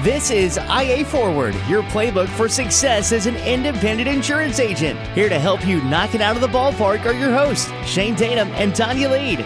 This is IA Forward, your playbook for success as an independent insurance agent. Here to help you knock it out of the ballpark are your hosts, Shane Tatum and Tonya Lead.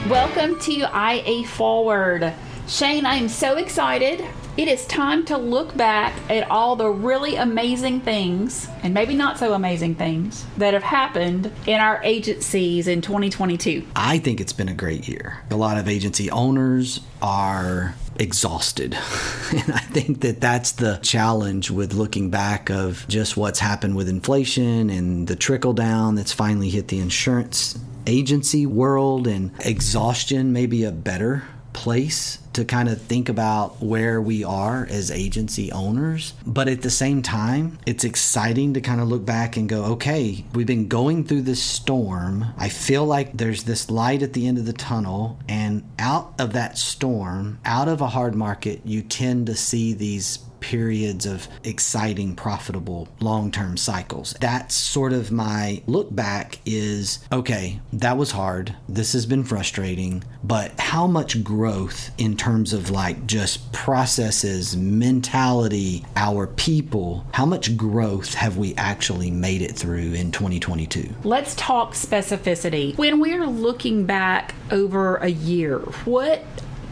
Welcome to IA Forward. Shane, I am so excited. It is time to look back at all the really amazing things, and maybe not so amazing things, that have happened in our agencies in 2022. I think it's been a great year. A lot of agency owners are exhausted. And I think that that's the challenge with looking back of just what's happened with inflation and the trickle down that's finally hit the insurance agency world, and exhaustion may be a better place to kind of think about where we are as agency owners. But at the same time, it's exciting to kind of look back and go, okay, we've been going through this storm. I feel like there's this light at the end of the tunnel, and out of that storm, out of a hard market, you tend to see these periods of exciting, profitable, long-term cycles. That's sort of my look back is, okay, that was hard. This has been frustrating, but how much growth in terms of like just processes, mentality, our people, how much growth have we actually made it through in 2022? Let's talk specificity. When we're looking back over a year, what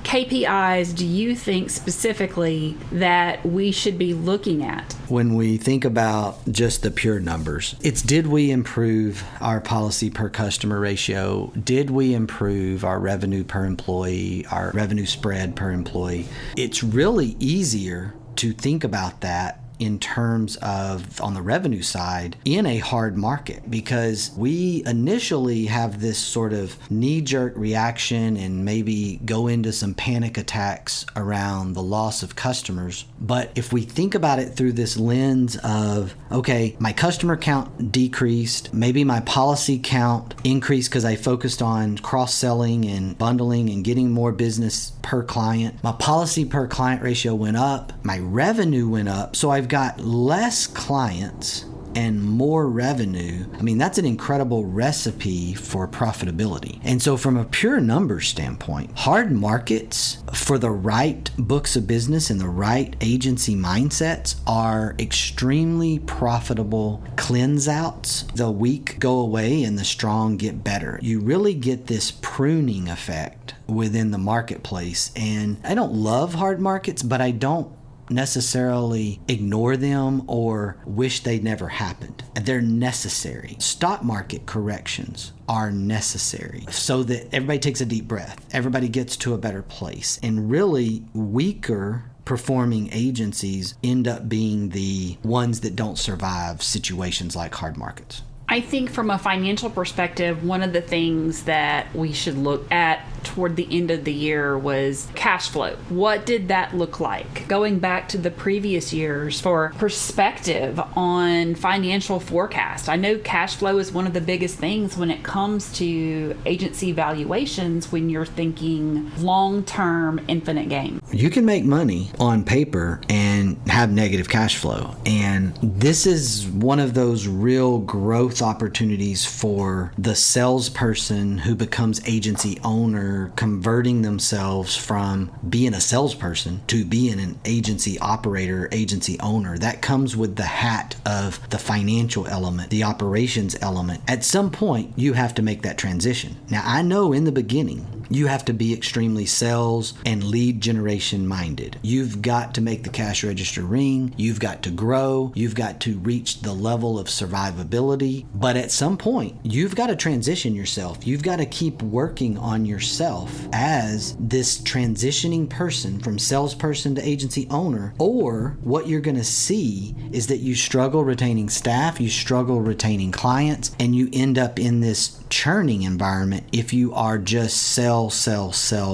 KPIs do you think specifically that we should be looking at? When we think about just the pure numbers, it's did we improve our policy per customer ratio? Did we improve our revenue per employee, our revenue spread per employee? It's really easier to think about that in terms of on the revenue side in a hard market, because we initially have this sort of knee-jerk reaction and maybe go into some panic attacks around the loss of customers. But if we think about it through this lens of, okay, my customer count decreased, maybe my policy count increased because I focused on cross-selling and bundling and getting more business per client. My policy per client ratio went up, my revenue went up, so I've got less clients and more revenue. I mean, that's an incredible recipe for profitability. And so from a pure numbers standpoint, hard markets for the right books of business and the right agency mindsets are extremely profitable cleanse outs. The weak go away and the strong get better. You really get this pruning effect within the marketplace. And I don't love hard markets, but I don't necessarily ignore them or wish they never happened. They're necessary. Stock market corrections are necessary so that everybody takes a deep breath. Everybody gets to a better place. And really weaker performing agencies end up being the ones that don't survive situations like hard markets. I think from a financial perspective, one of the things that we should look at toward the end of the year was cash flow. What did that look like? Going back to the previous years for perspective on financial forecast. I know cash flow is one of the biggest things when it comes to agency valuations when you're thinking long-term infinite gain. You can make money on paper and have negative cash flow. And this is one of those real growth opportunities for the salesperson who becomes agency owner, converting themselves from being a salesperson to being an agency operator, agency owner. That comes with the hat of the financial element, the operations element. At some point, you have to make that transition. Now, I know in the beginning, you have to be extremely sales and lead generation minded. You've got to make the cash register ring. You've got to grow. You've got to reach the level of survivability. But at some point, you've got to transition yourself. You've got to keep working on yourself as this transitioning person from salesperson to agency owner. Or what you're going to see is that you struggle retaining staff, you struggle retaining clients, and you end up in this churning environment if you are just sell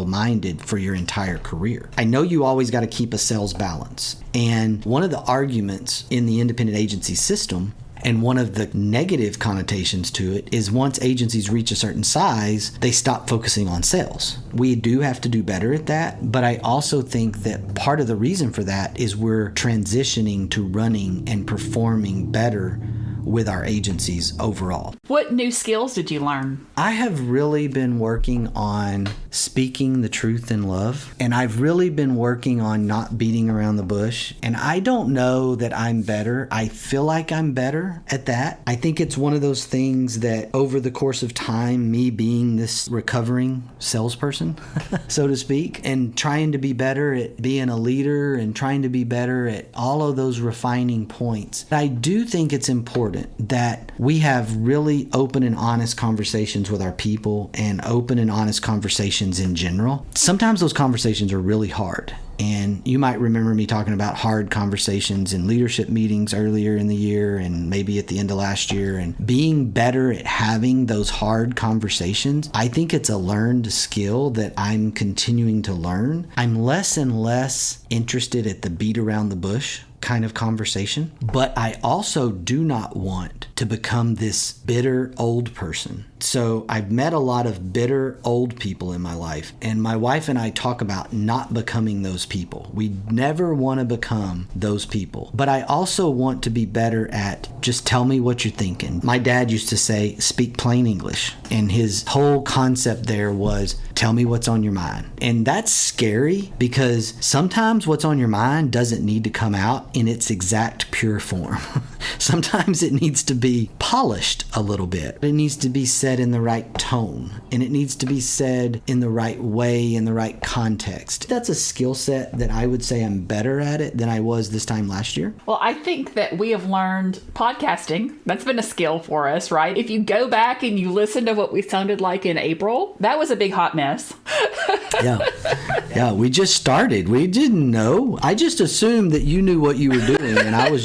minded for your entire career. I know you always got to keep a sales balance. And one of the arguments in the independent agency system, and one of the negative connotations to it, is once agencies reach a certain size, they stop focusing on sales. We do have to do better at that, but I also think that part of the reason for that is we're transitioning to running and performing better with our agencies overall. What new skills did you learn? I have really been working on speaking the truth in love, and I've really been working on not beating around the bush. And I don't know that I'm better. I feel like I'm better at that. I think it's one of those things that over the course of time, me being this recovering salesperson, so to speak, and trying to be better at being a leader and trying to be better at all of those refining points, I do think it's important that we have really open and honest conversations with our people and open and honest conversations in general. Sometimes those conversations are really hard. And you might remember me talking about hard conversations in leadership meetings earlier in the year and maybe at the end of last year. And being better at having those hard conversations, I think it's a learned skill that I'm continuing to learn. I'm less and less interested at the beat around the bush kind of conversation, but I also do not want to become this bitter old person. So I've met a lot of bitter old people in my life, and my wife and I talk about not becoming those people. We never want to become those people, but I also want to be better at just tell me what you're thinking. My dad used to say, speak plain English, and his whole concept there was tell me what's on your mind. And that's scary because sometimes what's on your mind doesn't need to come out in its exact pure form. Sometimes it needs to be polished a little bit. It needs to be said in the right tone, and it needs to be said in the right way, in the right context. That's a skill set that I would say I'm better at it than I was this time last year. Well, I think that we have learned podcasting. That's been a skill for us, right? If you go back and you listen to what we sounded like in April, that was a big hot mess. Yeah, we just started. We didn't know. I just assumed that you knew what you were doing, and I was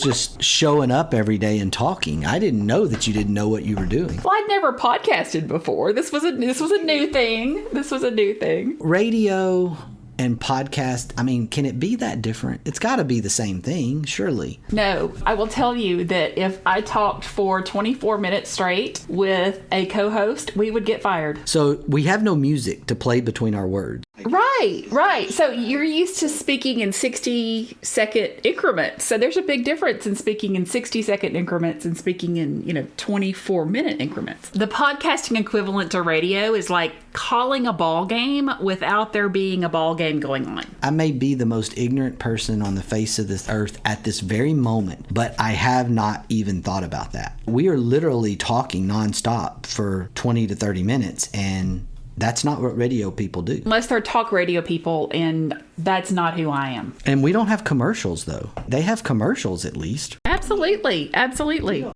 just showing up every day and talking. I didn't know that you didn't know what you were doing. Well, I'd never podcasted before. This was a new thing. Radio and podcast, I mean, can it be that different? It's got to be the same thing, surely. No, I will tell you that if I talked for 24 minutes straight with a co-host, we would get fired. So we have no music to play between our words. Right. So you're used to speaking in 60-second increments. So there's a big difference in speaking in 60-second increments and speaking in, 24-minute increments. The podcasting equivalent to radio is like calling a ball game without there being a ball game going on. I may be the most ignorant person on the face of this earth at this very moment, but I have not even thought about that. We are literally talking nonstop for 20 to 30 minutes, and that's not what radio people do. Unless they're talk radio people, and that's not who I am. And we don't have commercials, though. They have commercials, at least. Absolutely.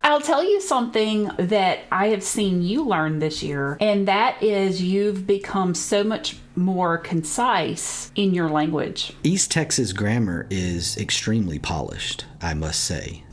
I'll tell you something that I have seen you learn this year, and that is you've become so much more concise in your language. East Texas grammar is extremely polished, I must say.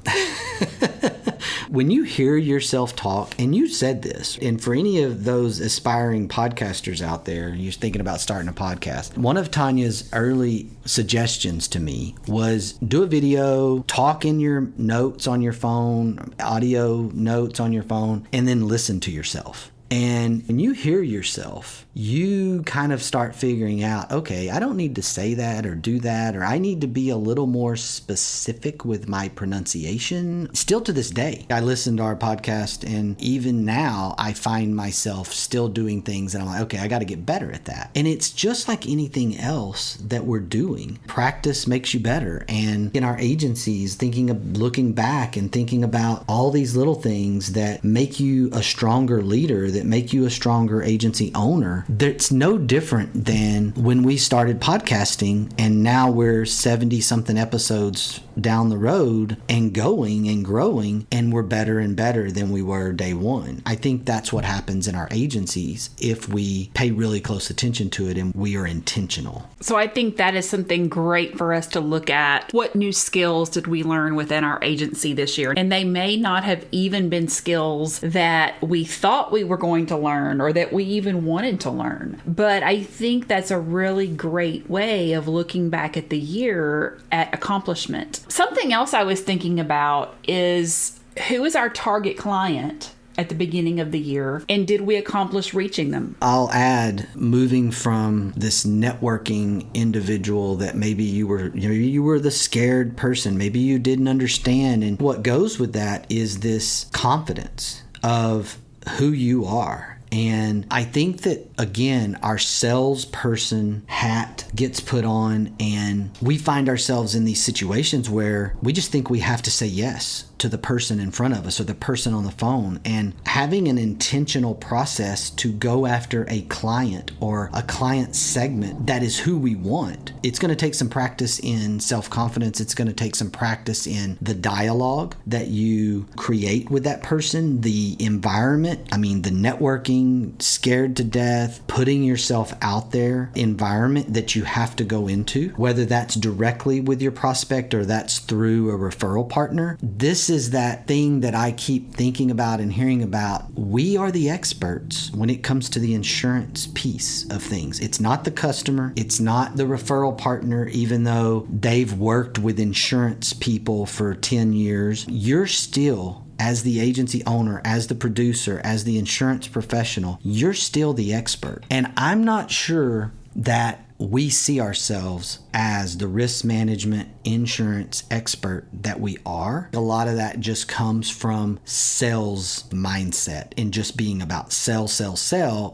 When you hear yourself talk, and you said this, and for any of those aspiring podcasters out there, you're thinking about starting a podcast, one of Tonya's early suggestions to me was do a video, talk in your notes on your phone, audio notes on your phone, and then listen to yourself. And when you hear yourself, you kind of start figuring out, okay, I don't need to say that or do that, or I need to be a little more specific with my pronunciation. Still to this day, I listen to our podcast, and even now I find myself still doing things and I'm like, okay, I got to get better at that. And it's just like anything else that we're doing. Practice makes you better. And in our agencies, looking back and thinking about all these little things that make you a stronger leader, that make you a stronger agency owner, that's no different than when we started podcasting, and now we're 70 something episodes down the road and going and growing, and we're better and better than we were day one. I think that's what happens in our agencies if we pay really close attention to it and we are intentional. So I think that is something great for us to look at. What new skills did we learn within our agency this year? And they may not have even been skills that we thought we were going to learn or that we even wanted to learn. But I think that's a really great way of looking back at the year at accomplishment. Something else I was thinking about is who is our target client at the beginning of the year? And did we accomplish reaching them? I'll add, moving from this networking individual that maybe you were the scared person, maybe you didn't understand. And what goes with that is this confidence of who you are. And I think that, again, our salesperson hat gets put on, and we find ourselves in these situations where we just think we have to say yes to the person in front of us or the person on the phone. And having an intentional process to go after a client or a client segment that is who we want, it's going to take some practice in self-confidence. It's going to take some practice in the dialogue that you create with that person, the environment, the networking, scared to death, putting yourself out there environment that you have to go into, whether that's directly with your prospect or that's through a referral partner. This is that thing that I keep thinking about and hearing about. We are the experts when it comes to the insurance piece of things. It's not the customer. It's not the referral partner, even though they've worked with insurance people for 10 years. You're still, as the agency owner, as the producer, as the insurance professional, you're still the expert. And I'm not sure that we see ourselves as the risk management insurance expert that we are. A lot of that just comes from sales mindset and just being about sell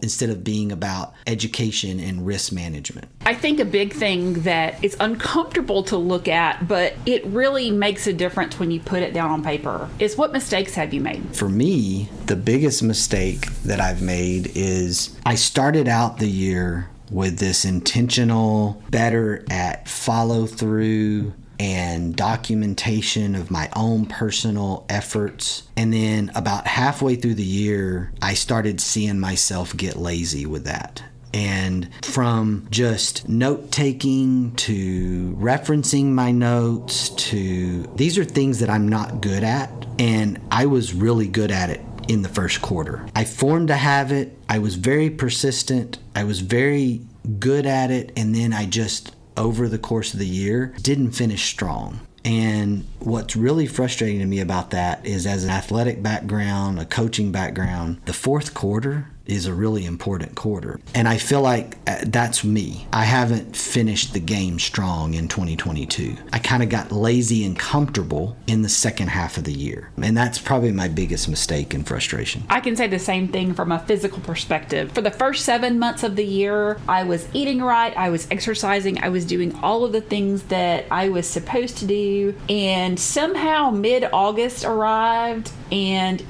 instead of being about education and risk management. I think a big thing that is uncomfortable to look at, but it really makes a difference when you put it down on paper, is what mistakes have you made? For me, the biggest mistake that I've made is I started out the year with this intentional, better at follow through and documentation of my own personal efforts. And then about halfway through the year, I started seeing myself get lazy with that. And from just note taking to referencing my notes to, these are things that I'm not good at. And I was really good at it in the first quarter. I formed a habit. I was very persistent. I was very good at it. And then I just, over the course of the year, didn't finish strong. And what's really frustrating to me about that is, as an athletic background, a coaching background, the fourth quarter is a really important quarter. And I feel like that's me. I haven't finished the game strong in 2022. I kind of got lazy and comfortable in the second half of the year. And that's probably my biggest mistake and frustration. I can say the same thing from a physical perspective. For the first 7 months of the year, I was eating right, I was exercising, I was doing all of the things that I was supposed to do. And somehow mid-August arrived, and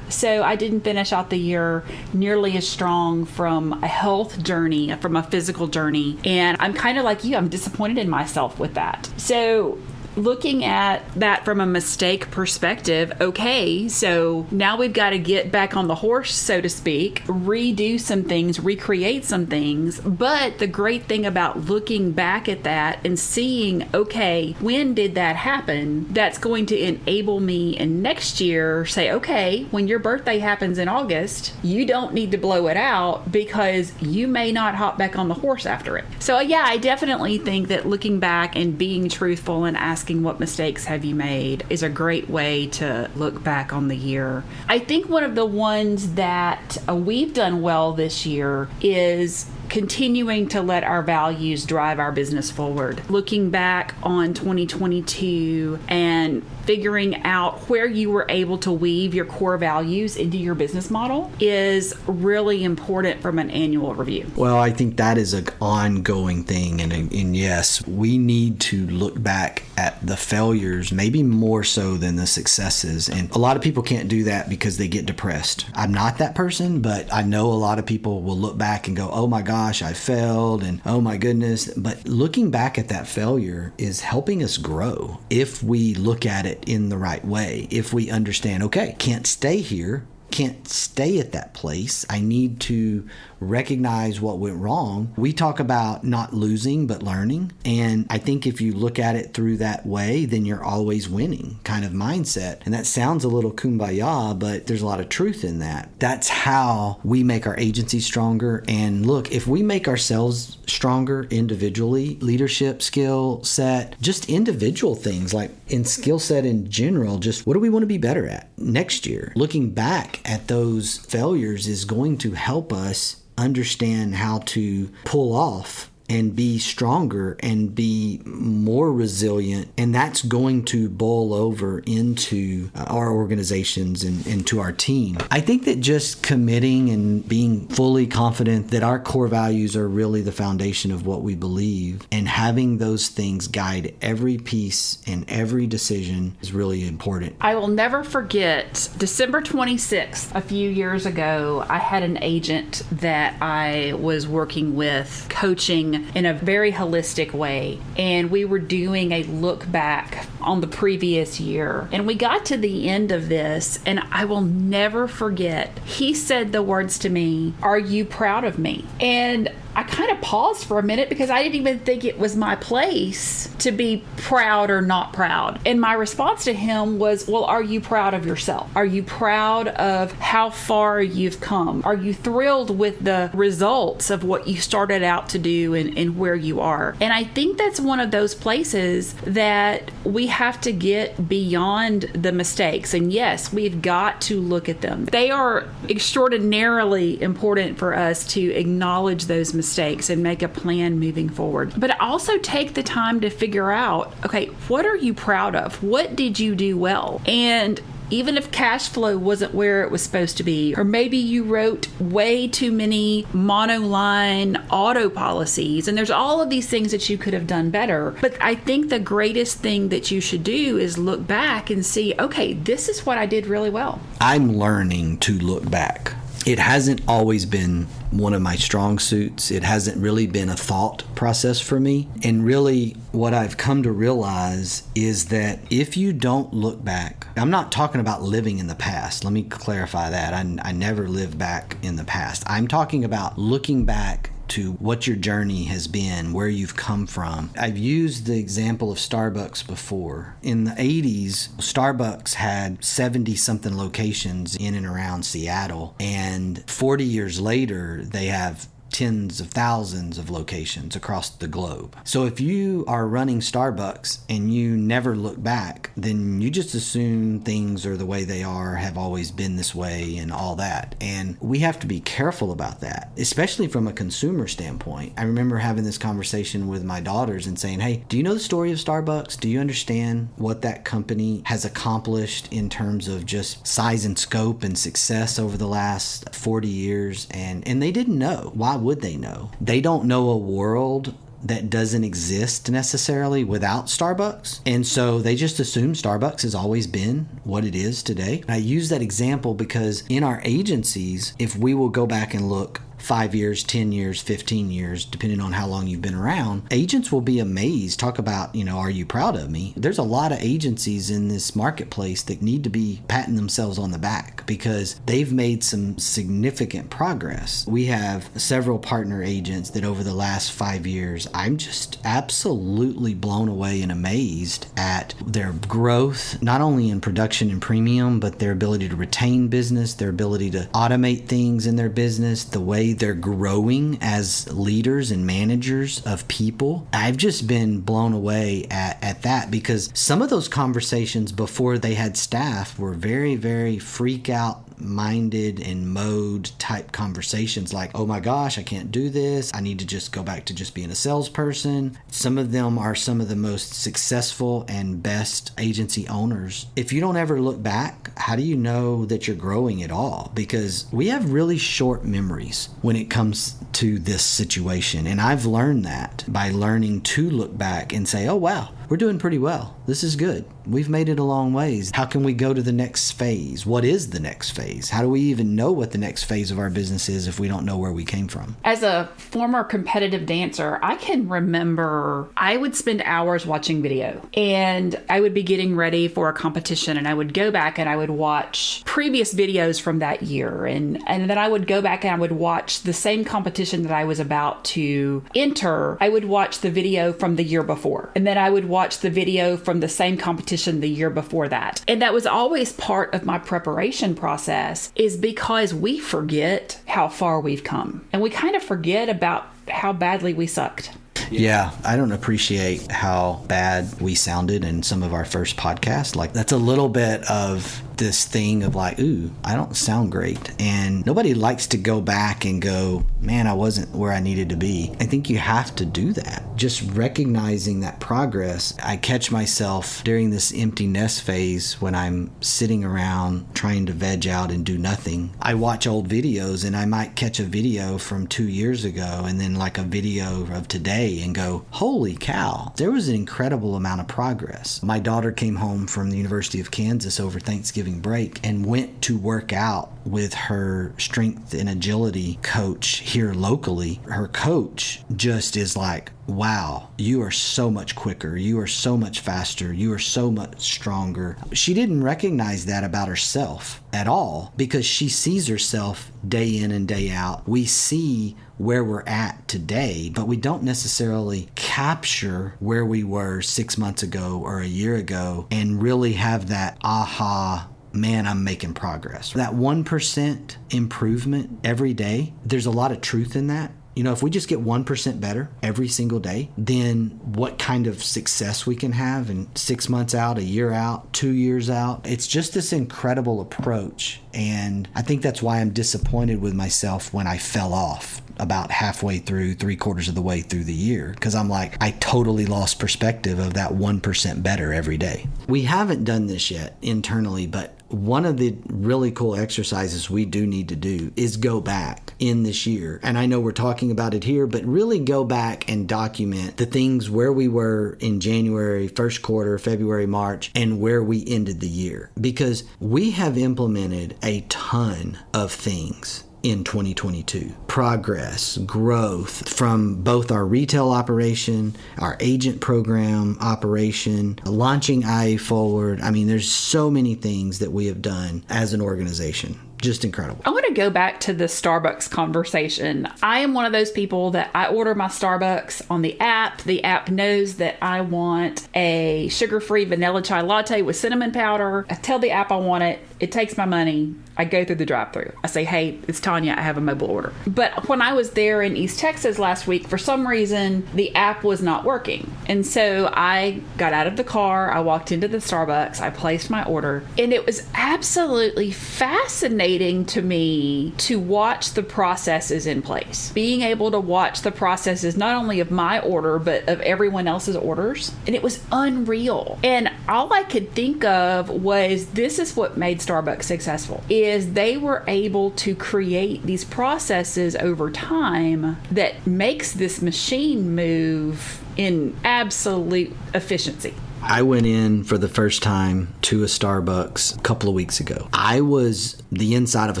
so I didn't finish out the year nearly as strong from a health journey, from a physical journey. And I'm kind of like you, I'm disappointed in myself with that. So looking at that from a mistake perspective, okay, so now we've got to get back on the horse, so to speak, redo some things, recreate some things. But the great thing about looking back at that and seeing, okay, when did that happen? That's going to enable me in next year say, okay, when your birthday happens in August, you don't need to blow it out because you may not hop back on the horse after it. So I definitely think that looking back and being truthful and asking what mistakes have you made is a great way to look back on the year. I think one of the ones that we've done well this year is continuing to let our values drive our business forward. Looking back on 2022 and figuring out where you were able to weave your core values into your business model is really important from an annual review. Well, I think that is an ongoing thing. And yes, we need to look back at the failures, maybe more so than the successes. And a lot of people can't do that because they get depressed. I'm not that person, but I know a lot of people will look back and go, oh my gosh, I failed, and oh my goodness. But looking back at that failure is helping us grow if we look at it in the right way. If we understand, okay, can't stay here, can't stay at that place. I need to recognize what went wrong. We talk about not losing, but learning. And I think if you look at it through that way, then you're always winning kind of mindset. And that sounds a little kumbaya, but there's a lot of truth in that. That's how we make our agency stronger. And look, if we make ourselves stronger individually, leadership skill set, just individual things like in skill set in general, just what do we want to be better at next year? Looking back at those failures is going to help us understand how to pull off and be stronger and be more resilient. And that's going to boil over into our organizations and to our team. I think that just committing and being fully confident that our core values are really the foundation of what we believe, and having those things guide every piece and every decision is really important. I will never forget December 26th, a few years ago, I had an agent that I was working with, coaching in a very holistic way. And we were doing a look back on the previous year. And we got to the end of this, and I will never forget, he said the words to me, "Are you proud of me?" And I kind of paused for a minute because I didn't even think it was my place to be proud or not proud. And my response to him was, well, are you proud of yourself? Are you proud of how far you've come? Are you thrilled with the results of what you started out to do and where you are? And I think that's one of those places that we have to get beyond the mistakes. And yes, we've got to look at them. They are extraordinarily important for us to acknowledge those mistakes and make a plan moving forward. But also take the time to figure out, okay, what are you proud of? What did you do well? And even if cash flow wasn't where it was supposed to be, or maybe you wrote way too many monoline auto policies, and there's all of these things that you could have done better. But I think the greatest thing that you should do is look back and see, okay, this is what I did really well. I'm learning to look back. It hasn't always been one of my strong suits. It hasn't really been a thought process for me. And really what I've come to realize is that if you don't look back, I'm not talking about living in the past. Let me clarify that. I never lived back in the past. I'm talking about looking back to what your journey has been, where you've come from. I've used the example of Starbucks before. In the 80s, Starbucks had 70-something locations in and around Seattle, and 40 years later, they have tens of thousands of locations across the globe. So if you are running Starbucks and you never look back, then you just assume things are the way they are, have always been this way, and all that. And we have to be careful about that, especially from a consumer standpoint. I remember having this conversation with my daughters and saying, hey, do you know the story of Starbucks? Do you understand what that company has accomplished in terms of just size and scope and success over the last 40 years? And they didn't know. Why would they know? They don't know a world that doesn't exist necessarily without Starbucks. And so they just assume Starbucks has always been what it is today. I use that example because in our agencies, if we will go back and look 5 years, 10 years, 15 years, depending on how long you've been around, agents will be amazed. Talk about, are you proud of me? There's a lot of agencies in this marketplace that need to be patting themselves on the back because they've made some significant progress. We have several partner agents that over the last 5 years, I'm just absolutely blown away and amazed at their growth, not only in production and premium, but their ability to retain business, their ability to automate things in their business, the way they're growing as leaders and managers of people. I've just been blown away at that because some of those conversations before they had staff were very, very freak out minded and mode type conversations like, oh my gosh, I can't do this. I need to just go back to just being a salesperson. Some of them are some of the most successful and best agency owners. If you don't ever look back, how do you know that you're growing at all? Because we have really short memories when it comes to this situation. And I've learned that by learning to look back and say, oh wow, we're doing pretty well. This is good. We've made it a long ways. How can we go to the next phase? What is the next phase? How do we even know what the next phase of our business is if we don't know where we came from? As a former competitive dancer, I can remember I would spend hours watching video, and I would be getting ready for a competition, and I would go back and I would watch previous videos from that year, and then I would go back and I would watch the same competition that I was about to enter. I would watch the video from the year before, and then I would watch the video from the same competition the year before that. And that was always part of my preparation process, is because we forget how far we've come, and we kind of forget about how badly we sucked. Yeah, I don't appreciate how bad we sounded in some of our first podcasts. Like, that's a little bit of this thing of like, ooh, I don't sound great. And nobody likes to go back and go, man, I wasn't where I needed to be. I think you have to do that. Just recognizing that progress. I catch myself during this empty nest phase when I'm sitting around trying to veg out and do nothing. I watch old videos, and I might catch a video from 2 years ago and then like a video of today and go, holy cow, there was an incredible amount of progress. My daughter came home from the University of Kansas over Thanksgiving break and went to work out with her strength and agility coach here locally. Her coach just is like, wow, you are so much quicker. You are so much faster. You are so much stronger. She didn't recognize that about herself at all because she sees herself day in and day out. We see where we're at today, but we don't necessarily capture where we were 6 months ago or a year ago and really have that aha, man, I'm making progress. That 1% improvement every day, there's a lot of truth in that. You know, if we just get 1% better every single day, then what kind of success we can have in 6 months out, a year out, 2 years out. It's just this incredible approach. And I think that's why I'm disappointed with myself when I fell off about halfway through, 3/4 of the way through the year, because I'm like, I totally lost perspective of that 1% better every day. We haven't done this yet internally, but one of the really cool exercises we do need to do is go back in this year. And I know we're talking about it here, but really go back and document the things where we were in January, first quarter, February, March, and where we ended the year. Because we have implemented a ton of things in 2022. Progress, growth from both our retail operation, our agent program operation, launching IA Forward. I mean, there's so many things that we have done as an organization. Just incredible. I want to go back to the Starbucks conversation. I am one of those people that I order my Starbucks on the app. The app knows that I want a sugar-free vanilla chai latte with cinnamon powder. I tell the app I want it. It takes my money. I go through the drive-thru. I say, hey, it's Tonya. I have a mobile order. But when I was there in East Texas last week, for some reason, the app was not working. And so I got out of the car. I walked into the Starbucks. I placed my order. And it was absolutely fascinating to me to watch the processes in place. Being able to watch the processes not only of my order, but of everyone else's orders. And it was unreal. And all I could think of was, this is what made Starbucks successful, is they were able to create these processes over time that makes this machine move in absolute efficiency. I went in for the first time to a Starbucks a couple of weeks ago. I was the inside of a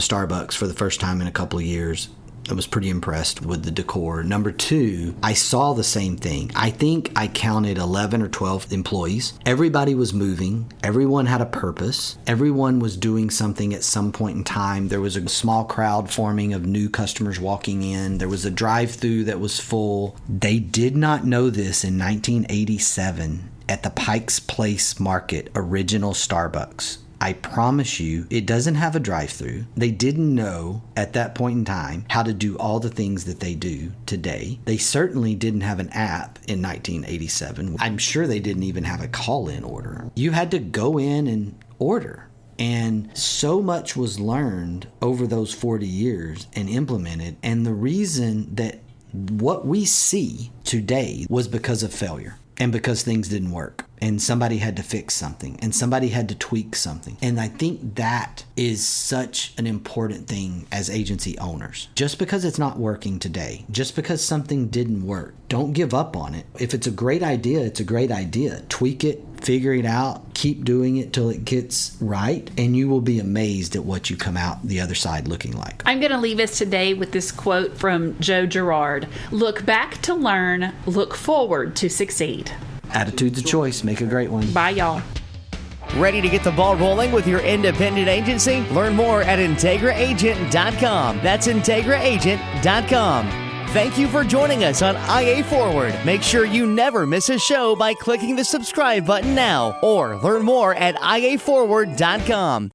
Starbucks for the first time in a couple of years. I was pretty impressed with the decor. Number two, I saw the same thing. I think I counted 11 or 12 employees. Everybody was moving. Everyone had a purpose. Everyone was doing something at some point in time. There was a small crowd forming of new customers walking in. There was a drive-thru that was full. They did not know this in 1987 at the Pike's Place Market, original Starbucks. I promise you, it doesn't have a drive-thru. They didn't know at that point in time how to do all the things that they do today. They certainly didn't have an app in 1987. I'm sure they didn't even have a call-in order. You had to go in and order. And so much was learned over those 40 years and implemented. And the reason that what we see today was because of failure. And because things didn't work. and somebody had to fix something and somebody had to tweak something. And I think that is such an important thing as agency owners. Just because it's not working today, just because something didn't work, don't give up on it. If it's a great idea, it's a great idea. Tweak it, figure it out, keep doing it till it gets right, and you will be amazed at what you come out the other side looking like. I'm going to leave us today with this quote from Joe Girard. Look back to learn, look forward to succeed. Attitude's a choice. Make a great one. Bye, y'all. Ready to get the ball rolling with your independent agency? Learn more at IntegraAgent.com. That's IntegraAgent.com. Thank you for joining us on IA Forward. Make sure you never miss a show by clicking the subscribe button now or learn more at IAForward.com.